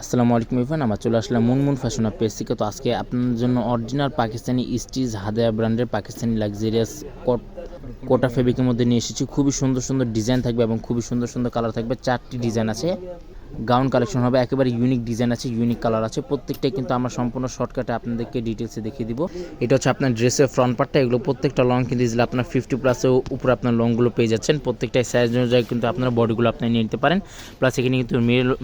আসসালামু আলাইকুম ইরফান, আমরা চলে আসলাম মুনমুন ফ্যাশন পেজ থেকে। তো আজকে আপনার জন্য অরিজিনাল পাকিস্তানি স্টিচ হাদিয়া ব্র্যান্ডের পাকিস্তানি লাক্সারিয়াস কোটা ফেব্রিকের মধ্যে নিয়ে এসেছি। খুবই সুন্দর সুন্দর ডিজাইন থাকবে এবং খুবই সুন্দর সুন্দর কালার থাকবে। 4টি ডিজাইন আছে, গাউন কালেকশন হবে, একেবারে ইউনিক ডিজাইন আছে, ইউনিক কালার আছে। প্রত্যেকটাই কিন্তু আমরা সম্পূর্ণ শর্টকাটে আপনাদেরকে ডিটেলসে দেখিয়ে দিব। এটা হচ্ছে আপনার ড্রেসের ফ্রন্ট পার্টটা। এগুলো প্রত্যেকটা লং কিন্তু ইজিলি আপনার 50+ উপরে আপনার লংগুলো পেয়ে যাচ্ছেন। প্রত্যেকটাই সাইজ অনুযায়ী কিন্তু আপনার বডিগুলো আপনি নিয়ে নিতে পারেন। প্লাস এখানে কিন্তু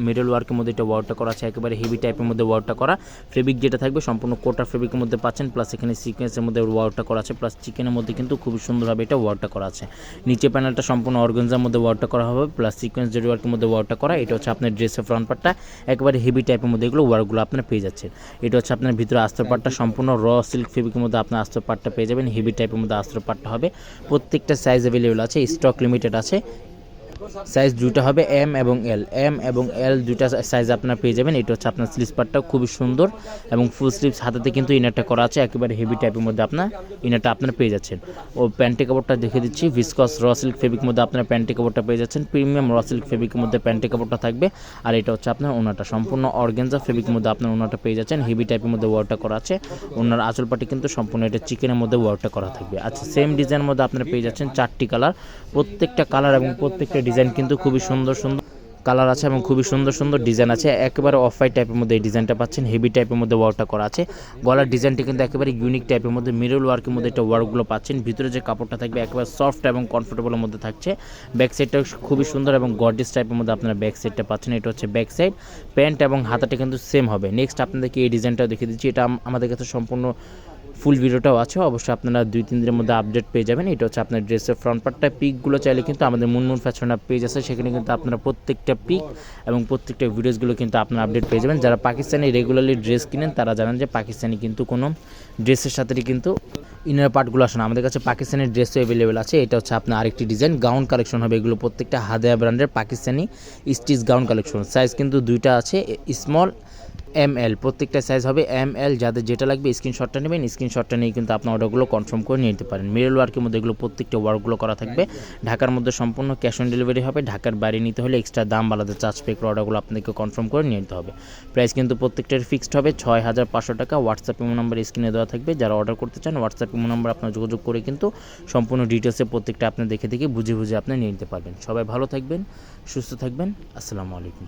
মিডল ওয়ার্কের মধ্যে এটা ওয়ার্কটা করা আছে, একেবারে হেভি টাইপের মধ্যে ওয়ার্কটা করা। ফেব্রিক যেটা থাকবে সম্পূর্ণ কোটা ফেব্রিকের মধ্যে পাচ্ছেন। প্লাস এখানে সিকোয়েন্সের মধ্যে ওয়ার্কটা করা আছে, প্লাস চিকেনের মধ্যে কিন্তু খুবই সুন্দরভাবে এটা ওয়ার্কটা করা আছে। নিচে প্যানেলটা সম্পূর্ণ অর্গানজার মধ্যে ওয়ার্কটা করা হবে, প্লাস সিকোয়েন্স জেড ওয়ার্কের মধ্যে ওয়ার্কটা করা। এটা হচ্ছে আপনার ড্রেসের ফ্রন্ট পার্টটা, একেবারে হেভি টাইপের মধ্যে এগুলো ওয়ার্কগুলো আপনারা পেয়ে যাচ্ছেন। এটা হচ্ছে আপনার ভিতরে আস্তর পাটটা, সম্পূর্ণ র সিল্ক ফেব্রিকের মধ্যে আপনার আস্তর পাটটা পেয়ে যাবেন। হেভি টাইপের মধ্যে আস্তর পাটটা হবে। প্রত্যেকটা সাইজ অ্যাভেলেবেল আছে, স্টক লিমিটেড আছে। সাইজ দুটো হবে এম এবং এল দুইটা সাইজ আপনারা পেয়ে যাবেন। এটা হচ্ছে আপনার স্লিভস পার্টটাও খুবই সুন্দর এবং ফুল স্লিভস হাতাতে কিন্তু ইনারটা করা আছে, একেবারে হেভি টাইপের মধ্যে আপনার ইনারটা আপনারা পেয়ে যাচ্ছেন। ও প্যান্টি কাপড়টা দেখে দিচ্ছি, ভিসকস র সিল্ক ফেব্রিকের মধ্যে আপনারা প্যান্টি কাপড়টা পেয়ে যাচ্ছেন। প্রিমিয়াম র সিল্ক ফেব্রিকের মধ্যে প্যান্টি কাপড়টা থাকবে। আর এটা হচ্ছে আপনার ওনাটা, সম্পূর্ণ অর্গানজা ফেব্রিকের মধ্যে আপনার ওনাটা পেয়ে যাচ্ছেন। হেভি টাইপের মধ্যে ওয়ার্কটা করা আছে। ওনার আঁচল পাটি কিন্তু সম্পূর্ণ এটা চিকেনের মধ্যে ওয়ার্কটা করা থাকবে। আচ্ছা, সেম ডিজাইনের মধ্যে আপনারা পেয়ে যাচ্ছেন 4টি কালার। প্রত্যেকটা কালার এবং প্রত্যেকটা ডিজাইন কিন্তু খুবই সুন্দর সুন্দর কালার আছে এবং খুবই সুন্দর সুন্দর ডিজাইন আছে। একেবারে অফ হোয়াইট টাইপের মধ্যে এই ডিজাইনটা পাচ্ছেন, হেভি টাইপের মধ্যে ওয়ার্কটা করা আছে। গলার ডিজাইনটি কিন্তু একেবারে ইউনিক টাইপের মধ্যে মিরর ওয়ার্কের মধ্যে একটা ওয়ার্কগুলো পাচ্ছেন। ভিতরে যে কাপড়টা থাকবে একেবারে সফট এবং কমফোর্টেবলের মধ্যে থাকছে। ব্যাক সাইডটা খুবই সুন্দর এবং গর্জিয়াস টাইপের মধ্যে আপনারা ব্যাক সাইডটা পাচ্ছেন। এটা হচ্ছে ব্যাক সাইড। প্যান্ট এবং হাতাটা কিন্তু সেম হবে। নেক্সট আপনাদেরকে এই ডিজাইনটাও দেখিয়ে দিচ্ছি। এটা আমাদের কাছে সম্পূর্ণ ফুল ভিডিওটাও আছে, অবশ্যই আপনারা 2-3 দিনের মধ্যে আপডেট পেয়ে যাবেন। এটা হচ্ছে আপনার ড্রেসের ফ্রন্ট পার্টটা। পিকগুলো চাইলে কিন্তু আমাদের মুনমুন ফ্যাশন পেজ আছে, সেখানে কিন্তু আপনারা প্রত্যেকটা পিক এবং প্রত্যেকটা ভিডিওসগুলো কিন্তু আপনারা আপডেট পেয়ে যাবেন। যারা পাকিস্তানি রেগুলারলি ড্রেস কিনেন তারা জানেন যে পাকিস্তানি কিন্তু কোনো ড্রেসের সাথে কিন্তু ইনার পার্টগুলো আসে না। আমাদের কাছে পাকিস্তানি ড্রেসও অ্যাভেলেবেল আছে। এটা হচ্ছে আপনার আরেকটি ডিজাইন, গাউন কালেকশন হবে। এগুলো প্রত্যেকটা হাদিয়া ব্র্যান্ডের Pakistani stitch gown collection. Size কিন্তু দুইটা আছে, স্মল ML। প্রত্যেকটা সাইজ হবে ML। যাদের যেটা লাগবে স্ক্রিনশটটা নেবেন, স্ক্রিনশটটা নিয়ে কিন্তু আপনার অর্ডারগুলো কনফার্ম করে নিয়ে নিতে পারেন। মিরর ওয়ার্কের মধ্যে এগুলো প্রত্যেকটা ওয়ার্কগুলো করা থাকবে। ঢাকার মধ্যে সম্পূর্ণ ক্যাশ অন ডেলিভারি হবে। ঢাকার বাইরে নিতে হলে এক্সট্রা দাম আলাদা চার্জ পে করে অর্ডারগুলো আপনাদেরকে কনফার্ম করে নিয়ে নিতে হবে। প্রাইস কিন্তু প্রত্যেকটার ফিক্সড হবে 6500 টাকা। হোয়াটসঅ্যাপ ইমো নাম্বার স্ক্রিনে দেওয়া থাকবে। যারা অর্ডার করতে চান হোয়াটসঅ্যাপ ইমো নাম্বার আপনার যোগাযোগ করে কিন্তু সম্পূর্ণ ডিটেলসে প্রত্যেকটা আপনি দেখে বুঝে আপনি নিয়ে নিতে পারবেন। সবাই ভালো থাকবেন, সুস্থ থাকবেন। আসসালামু আলাইকুম।